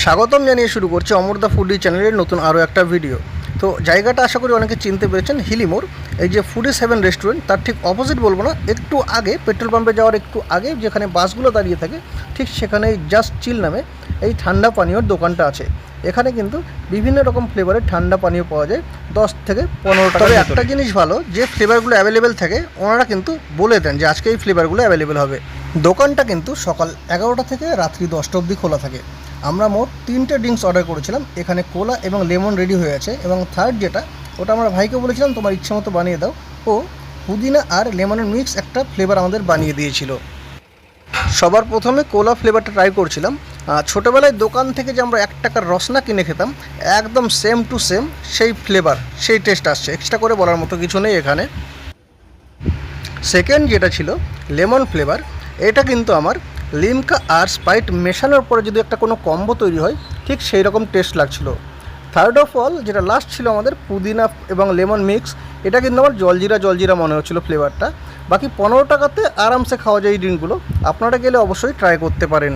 স্বাগতম জানিয়ে শুরু করছি অমরদা ফুডি চ্যানেলের নতুন আরও একটা ভিডিও। তো জায়গাটা আশা করি অনেকে চিনতে পেরেছেন, হিলিমোড়। এই যে ফুডি 7 রেস্টুরেন্ট, তার ঠিক অপোজিট বলবো না, একটু আগে পেট্রোল পাম্পে যাওয়ার একটু আগে যেখানে বাসগুলো দাঁড়িয়ে থাকে, ঠিক সেখানেই জাস্ট চিল নামে এই ঠান্ডা পানীয়র দোকানটা আছে। এখানে কিন্তু বিভিন্ন রকম ফ্লেভারের ঠান্ডা পানীয় পাওয়া যায় 10 থেকে 15 টাকা। তবে একটা জিনিস ভালো, যে ফ্লেভারগুলো অ্যাভেলেবেল থাকে ওনারা কিন্তু বলে দেন যে আজকে এই ফ্লেভারগুলো অ্যাভেলেবেল হবে। দোকানটা কিন্তু সকাল 11টা থেকে রাত্রি 10টা অবধি খোলা থাকে। আমরা মোট 3টে ড্রিঙ্কস অর্ডার করেছিলাম। এখানে কোলা এবং লেমন রেডি হয়ে আছে, এবং থার্ড যেটা, ওটা আমরা ভাইকে বলেছিলাম তোমার ইচ্ছে মতো বানিয়ে দাও। ও পুদিনা আর লেমনের মিক্স একটা ফ্লেভার আমাদের বানিয়ে দিয়েছিল। সবার প্রথমে কোলা ফ্লেভারটা ট্রাই করছিলাম। ছোটোবেলায় দোকান থেকে যে আমরা 1 টাকার রসনা কিনে খেতাম, একদম সেম টু সেম সেই ফ্লেভার, সেই টেস্ট আসছে। এক্সট্রা করে বলার মতো কিছু নেই এখানে। সেকেন্ড যেটা ছিল লেমন ফ্লেভার, এটা কিন্তু আমার লিমকা আর স্প্রাইট মেশানোর পরে যদি একটা কোনো কম্বো তৈরি হয়, ঠিক সেই রকম টেস্ট লাগছিল। থার্ড অফ অল যেটা লাস্ট ছিল আমাদের পুদিনা এবং লেমন মিক্স, এটা কিন্তু আমার জলজিরা জলজিরা মনে হচ্ছিলো ফ্লেভারটা। বাকি 15 টাকাতে আরামসে খাওয়া যায় এই ড্রিঙ্কগুলো, আপনারা গেলে অবশ্যই ট্রাই করতে পারেন।